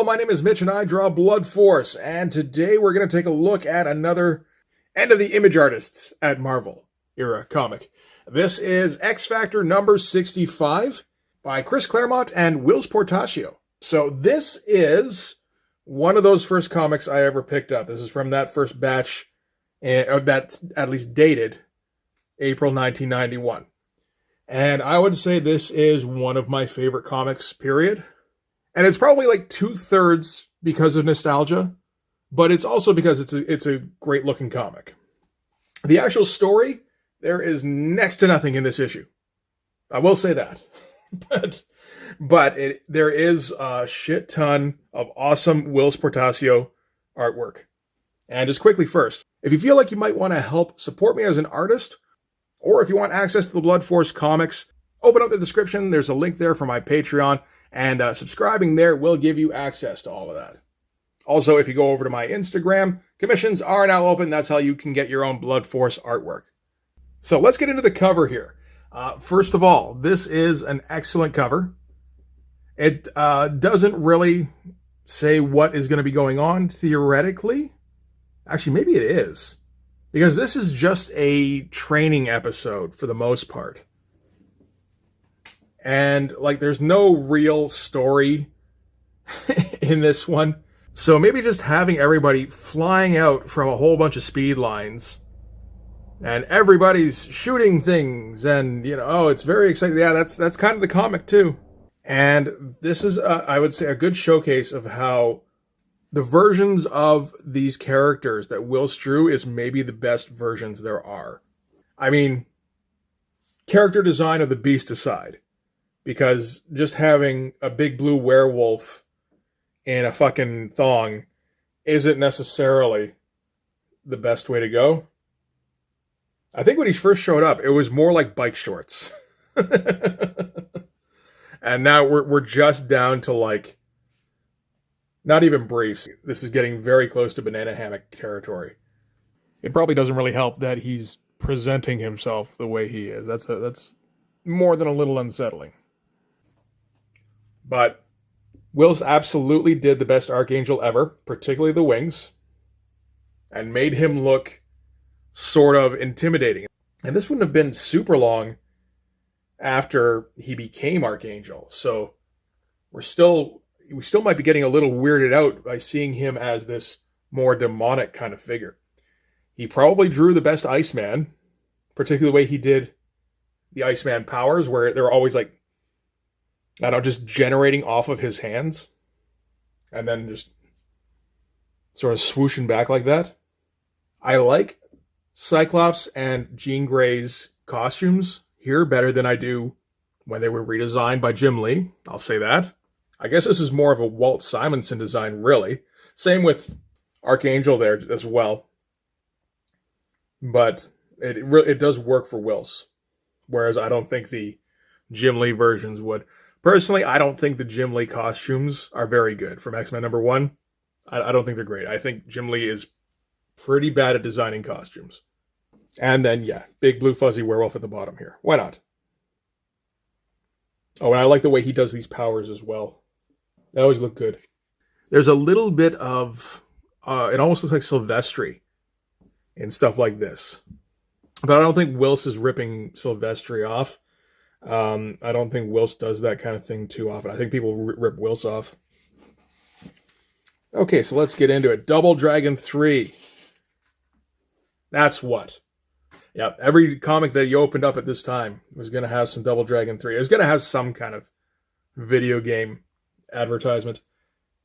Hello, my name is Mitch and I draw Blood Force, and today we're going to take a look at another End of the Image Artists at Marvel era comic. This is X Factor number 65 by Chris Claremont and Whilce Portacio. So this is one of those first comics I ever picked up. This is from that first batch, that's at least dated April 1991. And I would say this is one of my favorite comics, period. And it's probably like 2/3 because of nostalgia, but it's also because it's a great looking comic. The actual story, there is next to nothing in this issue. I will say that. but there is a shit ton of awesome Whilce Portacio artwork. And just quickly first, if you feel like you might want to help support me as an artist, or if you want access to the Blood Force comics, open up the description. There's a link there for my Patreon. And subscribing there will give you access to all of that. Also, if you go over to my Instagram, commissions are now open. That's how you can get your own Blood Force artwork. So let's get into the cover here. First of all, this is an excellent cover. It doesn't really say what is going to be going on theoretically. Actually, maybe it is. Because this is just a training episode for the most part. And, like, there's no real story in this one. So maybe just having everybody flying out from a whole bunch of speed lines and everybody's shooting things and, it's very exciting. Yeah, that's kind of the comic, too. And this is, I would say, a good showcase of how the versions of these characters that Whilce drew is maybe the best versions there are. I mean, character design of the Beast aside. Because just having a big blue werewolf in a fucking thong isn't necessarily the best way to go. I think when he first showed up, it was more like bike shorts. And now we're just down to, like, not even briefs. This is getting very close to banana hammock territory. It probably doesn't really help that he's presenting himself the way he is. That's more than a little unsettling. But Whilce absolutely did the best Archangel ever, particularly the wings, and made him look sort of intimidating. And this wouldn't have been super long after he became Archangel, so we still might be getting a little weirded out by seeing him as this more demonic kind of figure. He probably drew the best Iceman, particularly the way he did the Iceman powers, where they're always like, just generating off of his hands and then just sort of swooshing back like that. I like Cyclops and Jean Grey's costumes here better than I do when they were redesigned by Jim Lee. I'll say that. I guess this is more of a Walt Simonson design, really. Same with Archangel there as well. But it does work for Whilce. Whereas I don't think the Jim Lee versions would. Personally, I don't think the Jim Lee costumes are very good from X-Men number 1. I don't think they're great. I think Jim Lee is pretty bad at designing costumes. And then, yeah, big blue fuzzy werewolf at the bottom here. Why not? Oh, and I like the way he does these powers as well. They always look good. There's a little bit of, it almost looks like Silvestri and stuff like this. But I don't think Whilce is ripping Silvestri off. I don't think Whilce does that kind of thing too often. I think people rip Whilce off. Okay, so let's get into it. Double Dragon 3. That's what. Yeah, every comic that you opened up at this time was going to have some Double Dragon 3. It was going to have some kind of video game advertisement.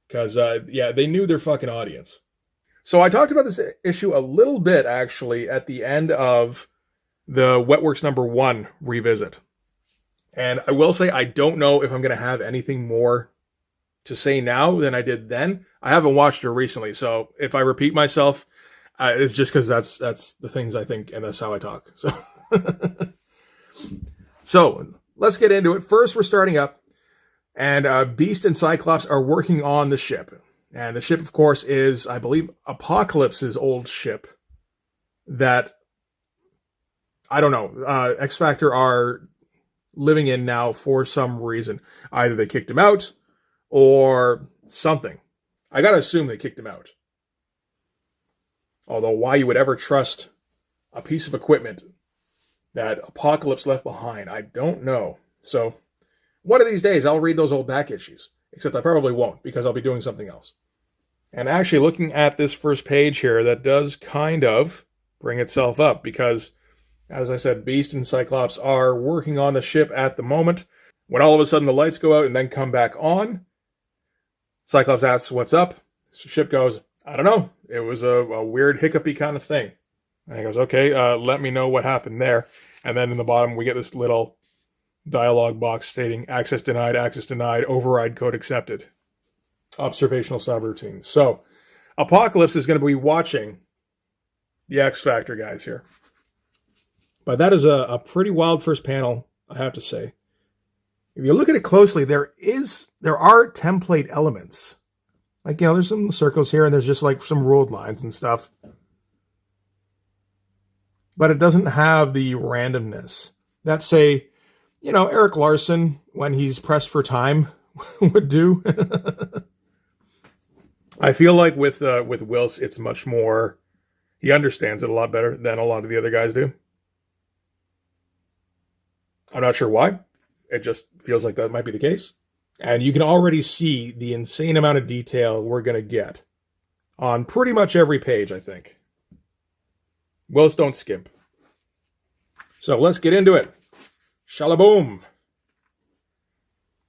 Because, they knew their fucking audience. So I talked about this issue a little bit, actually, at the end of the Wetworks number 1 revisit. And I will say, I don't know if I'm going to have anything more to say now than I did then. I haven't watched it recently, so if I repeat myself, it's just because that's the things I think, and that's how I talk. So let's get into it. First, we're starting up, and Beast and Cyclops are working on the ship. And the ship, of course, is, I believe, Apocalypse's old ship that, I don't know, X Factor are living in now for some reason. Either they kicked him out or something. I gotta assume they kicked him out. Although why you would ever trust a piece of equipment that Apocalypse left behind, I don't know. So one of these days I'll read those old back issues. Except I probably won't, because I'll be doing something else. And actually looking at this first page here, that does kind of bring itself up, because, as I said, Beast and Cyclops are working on the ship at the moment. When all of a sudden the lights go out and then come back on, Cyclops asks, "What's up?" The ship goes, "I don't know. It was a weird hiccupy kind of thing." And he goes, "Okay, let me know what happened there." And then in the bottom, we get this little dialogue box stating access denied, override code accepted. Observational subroutine. So Apocalypse is going to be watching the X Factor guys here. But that is a pretty wild first panel, I have to say. If you look at it closely, there are template elements. Like, you know, there's some circles here and there's just like some ruled lines and stuff. But it doesn't have the randomness that, say, you know, Eric Larson, when he's pressed for time, would do. I feel like with Whilce, it's much more, he understands it a lot better than a lot of the other guys do. I'm not sure why. It just feels like that might be the case. And you can already see the insane amount of detail we're going to get on pretty much every page, I think. Whilce don't skimp. So let's get into it. Shalaboom.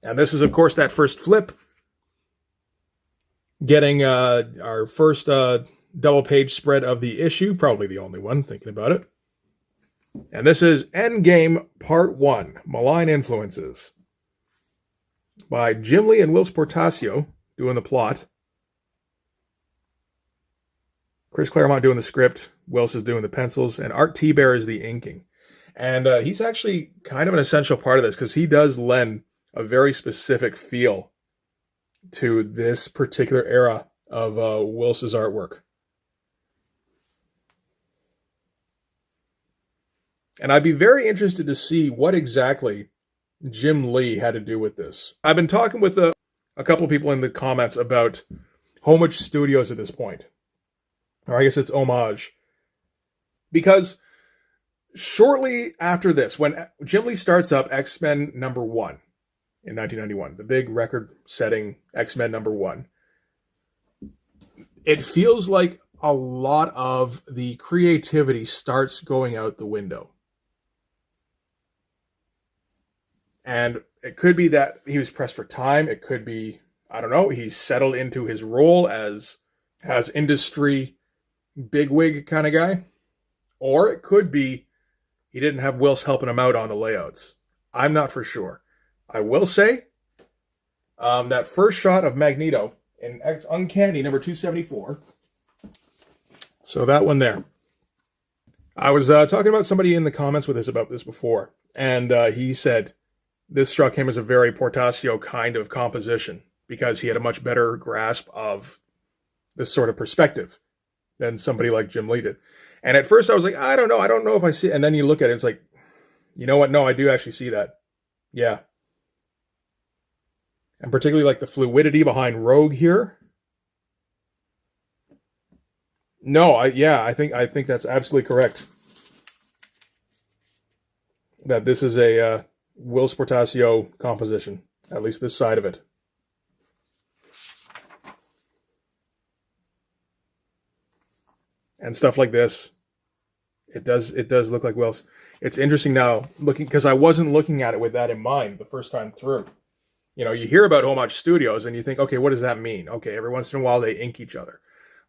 And this is, of course, that first flip. Getting our first double-page spread of the issue. Probably the only one, thinking about it. And this is Endgame Part 1, Malign Influences. By Jim Lee and Whilce Portacio doing the plot. Chris Claremont doing the script. Whilce is doing the pencils. And Art T-Bear is the inking. And he's actually kind of an essential part of this, because he does lend a very specific feel to this particular era of Whilce's artwork. And I'd be very interested to see what exactly Jim Lee had to do with this. I've been talking with a couple of people in the comments about Homage Studios at this point. Or I guess it's Homage. Because shortly after this, when Jim Lee starts up X-Men number 1 in 1991, the big record-setting X-Men number 1, it feels like a lot of the creativity starts going out the window. And it could be that he was pressed for time. It could be, I don't know, he settled into his role as industry bigwig kind of guy. Or it could be he didn't have Whilce helping him out on the layouts. I'm not for sure. I will say that first shot of Magneto in Uncanny number 274. So that one there. I was talking about somebody in the comments with us about this before. And he said this struck him as a very Portacio kind of composition, because he had a much better grasp of this sort of perspective than somebody like Jim Lee did. And at first I was like, I don't know if I see it. And then you look at it, it's like, you know what? No, I do actually see that. Yeah. And particularly like the fluidity behind Rogue here. No, I think that's absolutely correct. That this is a Whilce Portacio composition, at least this side of it. And stuff like this. It does look like Whilce. It's interesting now, looking, because I wasn't looking at it with that in mind the first time through. You know, you hear about Homage Studios and you think, okay, what does that mean? Okay, every once in a while they ink each other.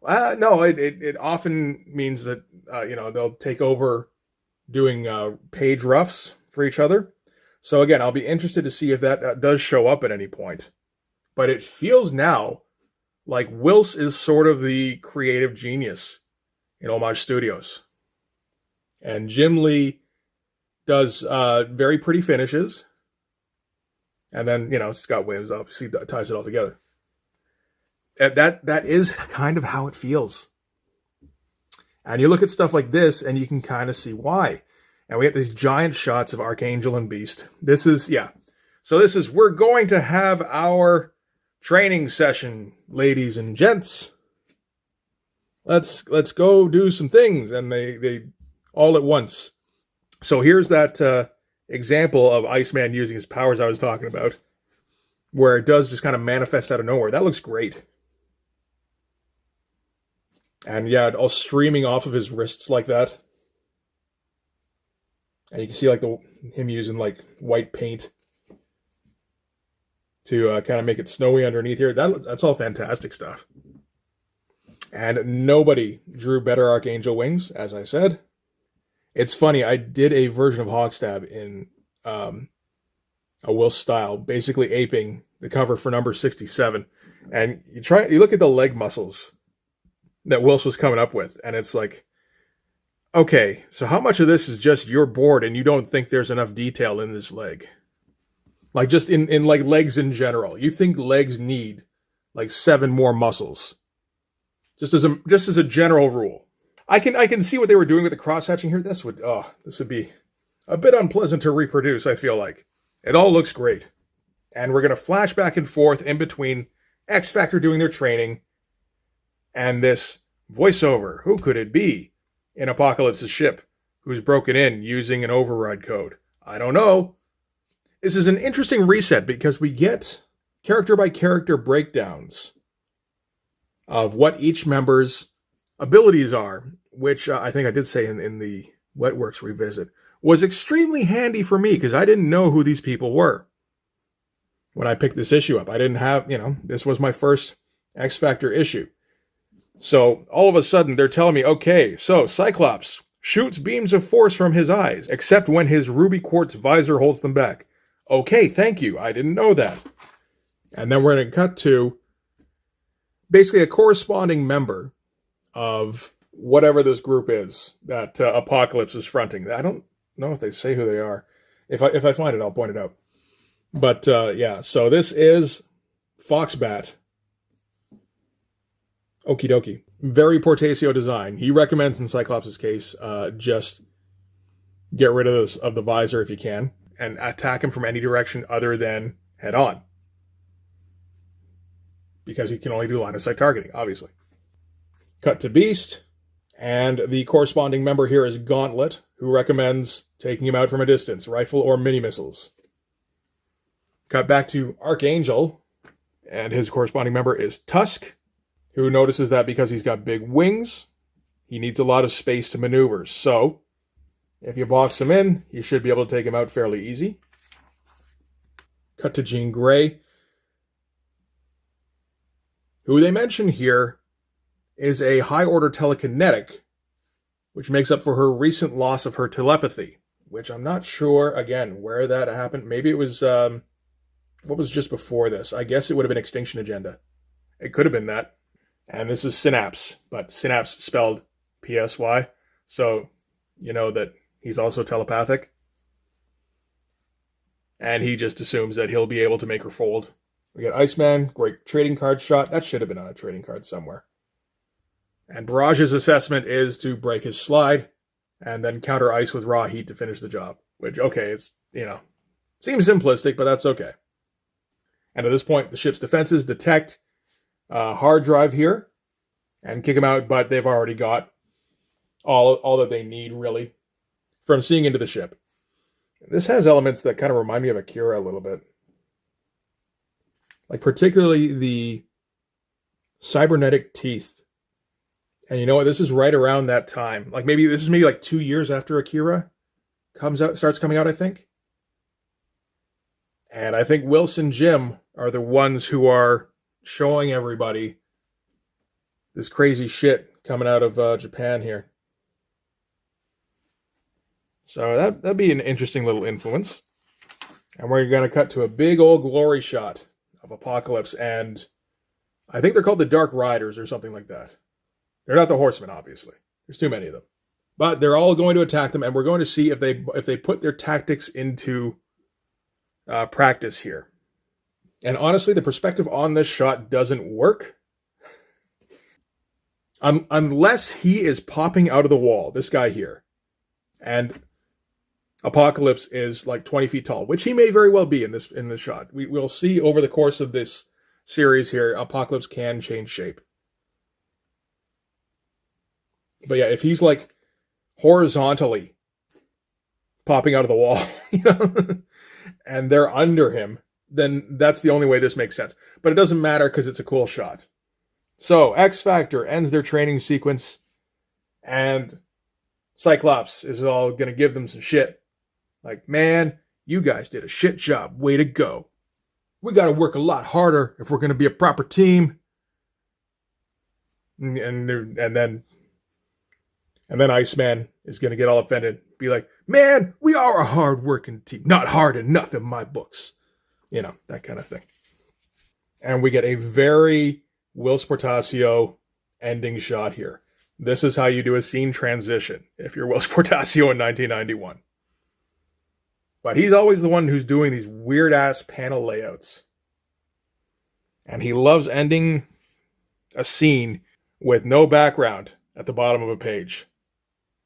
No, it often means that, they'll take over doing page roughs for each other. So again, I'll be interested to see if that does show up at any point. But it feels now like Whilce is sort of the creative genius in Homage Studios. And Jim Lee does very pretty finishes. And then, Scott Williams obviously ties it all together. That is kind of how it feels. And you look at stuff like this, and you can kind of see why. And we get these giant shots of Archangel and Beast. This is, yeah. So this is, we're going to have our training session, ladies and gents. Let's go do some things. And they all at once. So here's that example of Iceman using his powers I was talking about, where it does just kind of manifest out of nowhere. That looks great. And yeah, all streaming off of his wrists like that. And you can see like him using like white paint to kind of make it snowy underneath here. That's all fantastic stuff. And nobody drew better Archangel wings, as I said. It's funny, I did a version of Hogstab in a Will style, basically aping the cover for number 67. And you look at the leg muscles that Wills was coming up with, and it's like, okay, so how much of this is just you're bored and you don't think there's enough detail in this leg? Like just in like legs in general. You think legs need like 7 more muscles. Just as a general rule. I can see what they were doing with the cross-hatching here. This would be a bit unpleasant to reproduce, I feel like. It all looks great. And we're going to flash back and forth in between X Factor doing their training and this voiceover. Who could it be in Apocalypse's ship who's broken in using an override code? I don't know. This is an interesting reset because we get character-by-character breakdowns of what each member's abilities are, which I think I did say in the Wetworks revisit, was extremely handy for me because I didn't know who these people were when I picked this issue up. I didn't have, this was my first X Factor issue. So all of a sudden they're telling me, okay, so Cyclops shoots beams of force from his eyes, except when his ruby quartz visor holds them back. Okay, thank you. I didn't know that. And then we're going to cut to basically a corresponding member of whatever this group is that Apocalypse is fronting. I don't know if they say who they are. If I find it, I'll point it out. But yeah, so this is Foxbat. Okie dokie. Very Portacio design. He recommends in Cyclops' case, just get rid of the visor if you can, and attack him from any direction other than head on. Because he can only do line of sight targeting, obviously. Cut to Beast, and the corresponding member here is Gauntlet, who recommends taking him out from a distance, rifle or mini missiles. Cut back to Archangel, and his corresponding member is Tusk, who notices that because he's got big wings, he needs a lot of space to maneuver. So, if you box him in, you should be able to take him out fairly easy. Cut to Jean Grey, who they mention here is a high-order telekinetic, which makes up for her recent loss of her telepathy, which I'm not sure, again, where that happened. Maybe it was, what was just before this? I guess it would have been Extinction Agenda. It could have been that. And this is Synapse, but Synapse spelled P-S-Y, so you know that he's also telepathic. And he just assumes that he'll be able to make her fold. We got Iceman, great trading card shot. That should have been on a trading card somewhere. And Barrage's assessment is to break his slide and then counter ice with raw heat to finish the job. Which, okay, it's, seems simplistic, but that's okay. And at this point, the ship's defenses detect hard drive here and kick him out, but they've already got all that they need, really, from seeing into the ship. This has elements that kind of remind me of Akira a little bit. Like particularly the cybernetic teeth. And you know what? This is right around that time. Like this is maybe like 2 years after Akira starts coming out, I think. And I think Wilson Jim are the ones who are showing everybody this crazy shit coming out of Japan here. So that'd be an interesting little influence. And we're going to cut to a big old glory shot of Apocalypse, and I think they're called the Dark Riders or something like that. They're not the Horsemen, obviously. There's too many of them. But they're all going to attack them, and we're going to see if they put their tactics into practice here. And honestly, the perspective on this shot doesn't work. Unless he is popping out of the wall, this guy here. And Apocalypse is like 20 feet tall, which he may very well be in this shot. We'll see over the course of this series here, Apocalypse can change shape. But yeah, if he's like horizontally popping out of the wall, you know, and they're under him, then that's the only way this makes sense. But it doesn't matter because it's a cool shot. So X Factor ends their training sequence, and Cyclops is all going to give them some shit. Like, man, you guys did a shit job. Way to go. We got to work a lot harder if we're going to be a proper team. And then Iceman is going to get all offended. Be like, man, we are a hard-working team. Not hard enough in my books. You know, that kind of thing. And we get a very Whilce Portacio ending shot here. This is how you do a scene transition if you're Whilce Portacio in 1991. But he's always the one who's doing these weird-ass panel layouts. And he loves ending a scene with no background at the bottom of a page.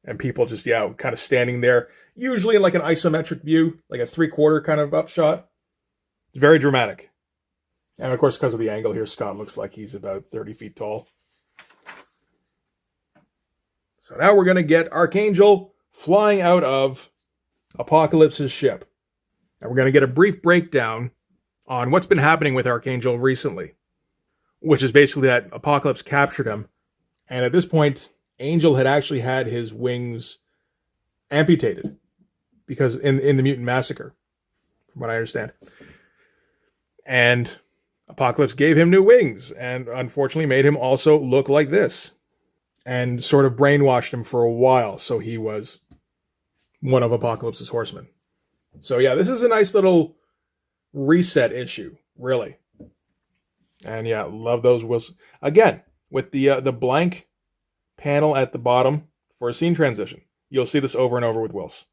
And people just, kind of standing there, usually in like an isometric view, like a 3/4 kind of upshot. It's very dramatic. And of course, because of the angle here, Scott looks like he's about 30 feet tall. So now we're going to get Archangel flying out of Apocalypse's ship. And we're going to get a brief breakdown on what's been happening with Archangel recently, which is basically that Apocalypse captured him. And at this point, Angel had actually had his wings amputated because in the Mutant Massacre, from what I understand. And Apocalypse gave him new wings and unfortunately made him also look like this and sort of brainwashed him for a while. So he was one of Apocalypse's horsemen. So yeah, this is a nice little reset issue, really. And yeah, love those wheels. Again, with the blank panel at the bottom for a scene transition. You'll see this over and over with Whilce.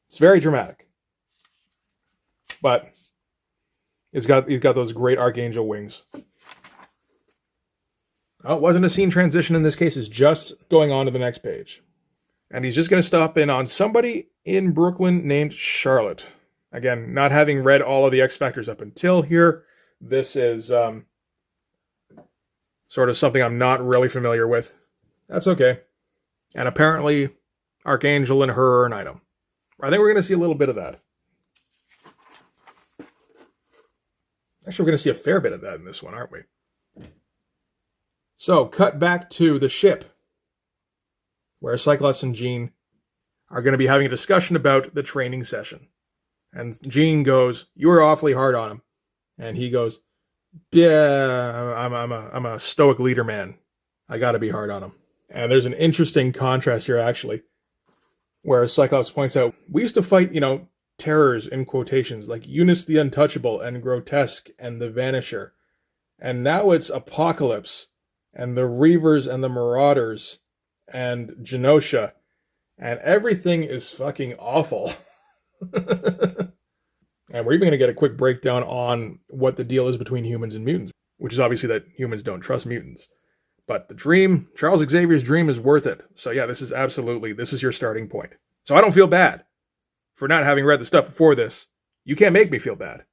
It's very dramatic. But he's got those great Archangel wings. Oh, it wasn't a scene transition in this case. It's just going on to the next page. And he's just going to stop in on somebody in Brooklyn named Charlotte. Again, not having read all of the X Factors up until here, this is sort of something I'm not really familiar with. That's okay. And apparently, Archangel and her are an item. I think we're going to see a little bit of that. Actually, we're going to see a fair bit of that in this one, aren't we? So, cut back to the ship, where Cyclops and Jean are going to be having a discussion about the training session. And Jean goes, "You were awfully hard on him." And he goes, "Yeah, I'm a stoic leader man. I got to be hard on him." And there's an interesting contrast here, actually, where Cyclops points out, we used to fight, terrors in quotations, like Eunice the Untouchable and Grotesque and the Vanisher. And now it's Apocalypse and the Reavers and the Marauders and Genosha. And everything is fucking awful. And we're even going to get a quick breakdown on what the deal is between humans and mutants, which is obviously that humans don't trust mutants. But the dream, Charles Xavier's dream, is worth it. So yeah, this is your starting point. So I don't feel bad for not having read the stuff before this. You can't make me feel bad.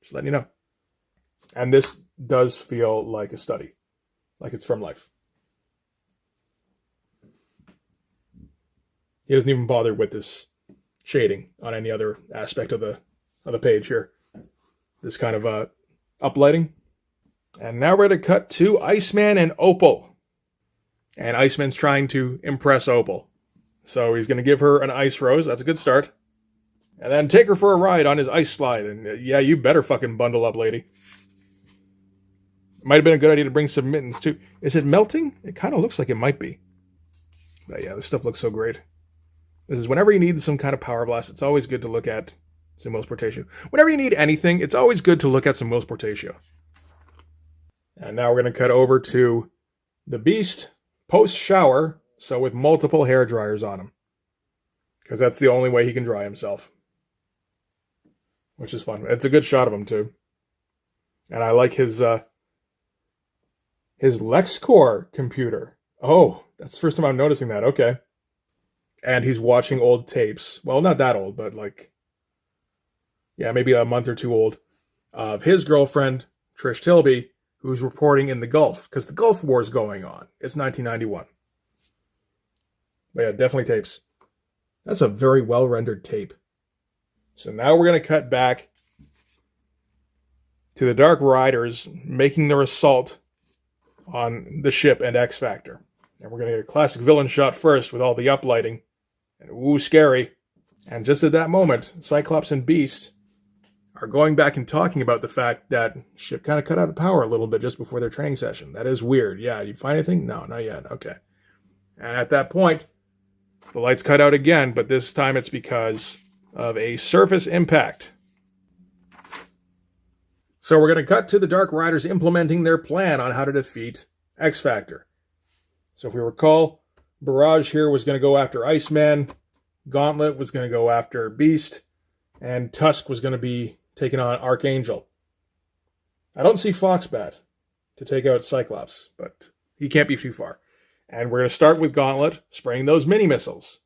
Just letting you know. And this does feel like a study. Like it's from life. He doesn't even bother with this shading on any other aspect of the page here. This kind of uplighting. And now we're going to cut to Iceman and Opal. And Iceman's trying to impress Opal. So he's going to give her an ice rose. That's a good start. And then take her for a ride on his ice slide. And yeah, you better fucking bundle up, lady. It might have been a good idea to bring some mittens too. Is it melting? It kind of looks like it might be. But yeah, this stuff looks so great. This is whenever you need some kind of power blast, it's always good to look at some Whilce Portacio. Whenever you need anything, it's always good to look at some Whilce Portacio. And now we're going to cut over to the Beast post-shower, so with multiple hair dryers on him. Because that's the only way he can dry himself. Which is fun. It's a good shot of him, too. And I like his LexCorp computer. Oh, that's the first time I'm noticing that. Okay. And he's watching old tapes. Well, not that old, but like, yeah, maybe a month or two old. of his girlfriend, Trish Tilby, who's reporting in the Gulf, because the Gulf War is going on. It's 1991. But yeah, definitely tapes. That's a very well-rendered tape. So now we're going to cut back to the Dark Riders making their assault on the ship and X Factor. And we're going to get a classic villain shot first with all the uplighting. And ooh, scary. And just at that moment, Cyclops and Beast are going back and talking about the fact that ship kind of cut out of power a little bit just before their training session. That is weird. Yeah, you find anything? No, not yet. Okay. And at that point, the lights cut out again, but this time it's because of a surface impact. So we're going to cut to the Dark Riders implementing their plan on how to defeat X Factor. So if we recall, Barrage here was going to go after Iceman, Gauntlet was going to go after Beast, and Tusk was going to be taking on Archangel. I don't see Foxbat to take out Cyclops, but he can't be too far. And we're going to start with Gauntlet spraying those mini missiles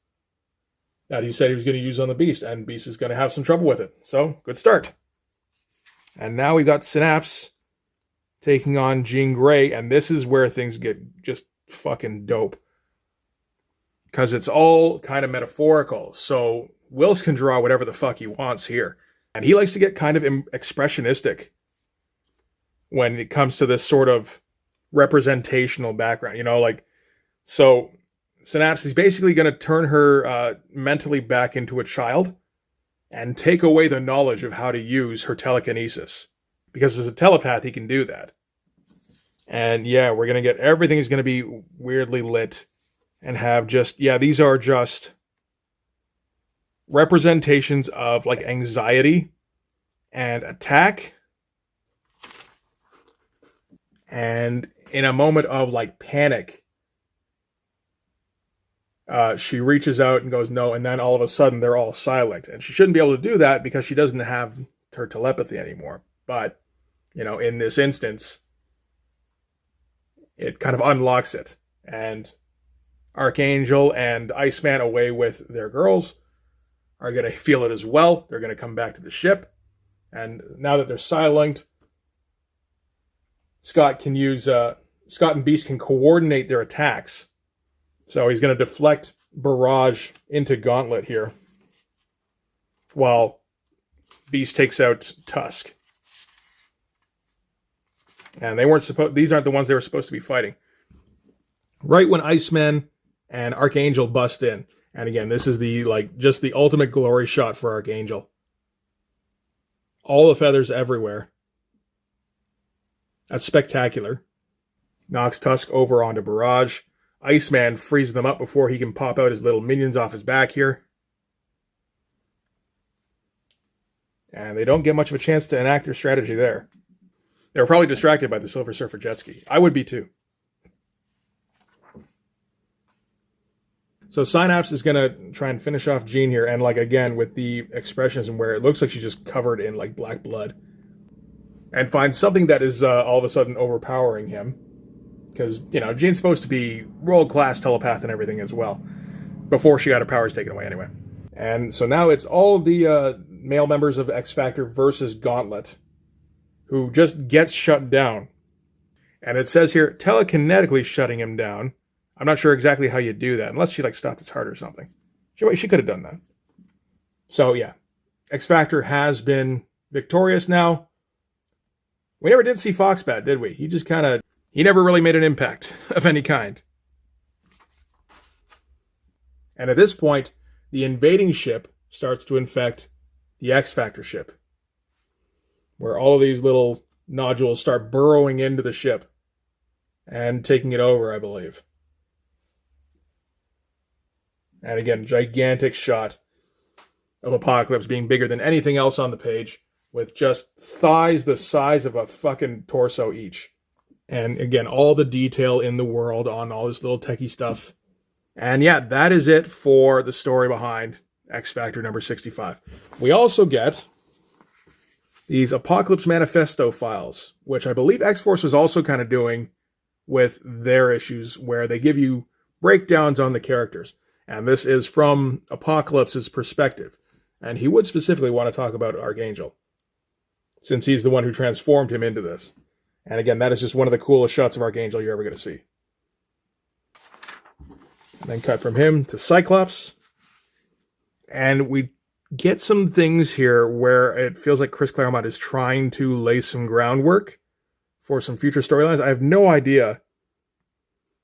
that he said he was going to use on the Beast, and Beast is going to have some trouble with it. So, good start. And now we've got Synapse taking on Jean Grey, and this is where things get just fucking dope. Because it's all kind of metaphorical, so Wills can draw whatever the fuck he wants here. And he likes to get kind of expressionistic when it comes to this sort of representational background. You know, like, so Synapse is basically going to turn her mentally back into a child and take away the knowledge of how to use her telekinesis. Because as a telepath, he can do that. And yeah, we're going to get, everything is going to be weirdly lit and have just, yeah, these are just representations of like anxiety and attack. And in a moment of like panic, she reaches out and goes, no, and then all of a sudden they're all silent. And she shouldn't be able to do that because she doesn't have her telepathy anymore. But, you know, in this instance, it kind of unlocks it. And Archangel and Iceman, away with their girls, are going to feel it as well. They're going to come back to the ship. And now that they're silent, Scott and Beast can coordinate their attacks. So he's going to deflect Barrage into Gauntlet here, while Beast takes out Tusk. And these aren't the ones they were supposed to be fighting. Right when Iceman and Archangel bust in. And again, this is just the ultimate glory shot for Archangel. All the feathers everywhere. That's spectacular. Knocks Tusk over onto Barrage. Iceman freezes them up before he can pop out his little minions off his back here. And they don't get much of a chance to enact their strategy there. They were probably distracted by the Silver Surfer jet ski. I would be too. So Synapse is going to try and finish off Jean here. And like, again, with the expressionism where it looks like she's just covered in like black blood. And finds something that is all of a sudden overpowering him. Because, you know, Jean's supposed to be world-class telepath and everything as well. Before she got her powers taken away anyway. And so now it's all the male members of X Factor versus Gauntlet. Who just gets shut down. And it says here, telekinetically shutting him down. I'm not sure exactly how you do that. Unless she like stopped his heart or something. She could have done that. So yeah. X Factor has been victorious now. We never did see Foxbat, did we? He never really made an impact of any kind. And at this point, the invading ship starts to infect the X Factor ship. Where all of these little nodules start burrowing into the ship. And taking it over, I believe. And again, gigantic shot of Apocalypse being bigger than anything else on the page. With just thighs the size of a fucking torso each. And again, all the detail in the world on all this little techie stuff. And yeah, that is it for the story behind X Factor number 65. We also get these Apocalypse Manifesto files, which I believe X-Force was also kind of doing with their issues, where they give you breakdowns on the characters. And this is from Apocalypse's perspective. And he would specifically want to talk about Archangel. since he's the one who transformed him into this. And again, that is just one of the coolest shots of Archangel you're ever going to see. And then cut from him to Cyclops. And we get some things here where it feels like Chris Claremont is trying to lay some groundwork for some future storylines. I have no idea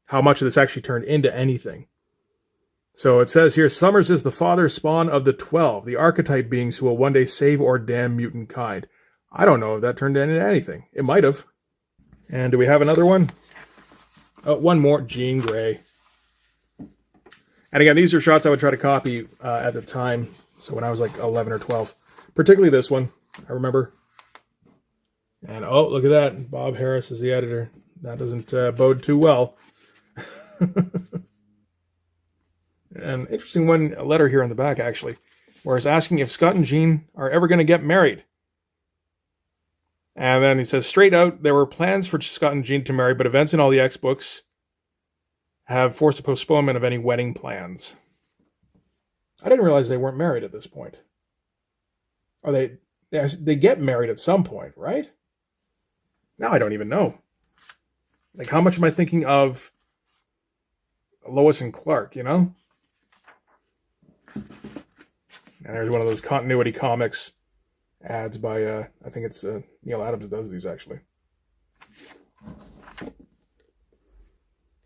how much of this actually turned into anything. So it says here, Summers is the father spawn of the 12, the archetype beings who will one day save or damn mutant kind. I don't know if that turned into anything. It might have. And do we have another one? Oh, one more, Jean Grey. And again, these are shots I would try to copy at the time. So when I was like 11 or 12. Particularly this one, I remember. And oh, look at that. Bob Harris is the editor. That doesn't bode too well. An interesting one, a letter here on the back, actually, where it's asking if Scott and Jean are ever going to get married. And then he says, straight out, there were plans for Scott and Jean to marry, but events in all the X books have forced a postponement of any wedding plans. I didn't realize they weren't married at this point. Are they get married at some point, right? Now I don't even know. Like, how much am I thinking of Lois and Clark, you know? And there's one of those continuity comics ads by, I think it's Neil Adams does these, actually.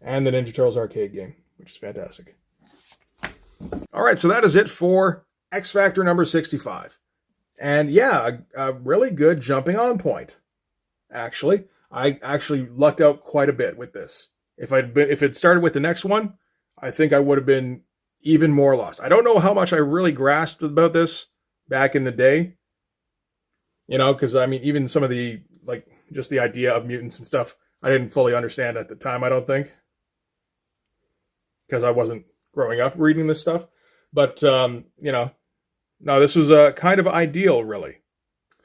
And the Ninja Turtles arcade game, which is fantastic. All right, so that is it for X Factor number 65. And yeah, a really good jumping on point, actually. I actually lucked out quite a bit with this. If it started with the next one, I think I would have been even more lost. I don't know how much I really grasped about this back in the day. You know, because I mean, even some of the, like, just the idea of mutants and stuff, I didn't fully understand at the time, I don't think. Because I wasn't growing up reading this stuff. But, you know, no, this was kind of ideal, really.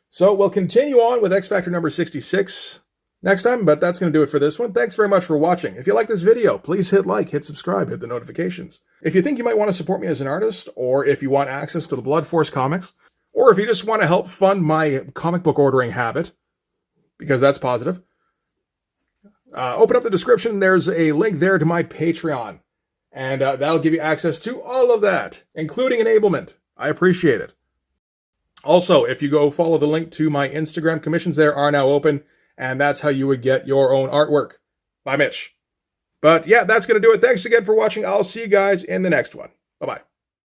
So we'll continue on with X Factor number 66 next time, but that's going to do it for this one. Thanks very much for watching. If you like this video, please hit like, hit subscribe, hit the notifications. If you think you might want to support me as an artist, or if you want access to the Blood Force comics, or if you just want to help fund my comic book ordering habit, because that's positive, open up the description. There's a link there to my Patreon, and that'll give you access to all of that, including enablement. I appreciate it. Also, if you go follow the link to my Instagram, commissions there are now open, and that's how you would get your own artwork by Mitch. But yeah, that's going to do it. Thanks again for watching. I'll see you guys in the next one. Bye-bye.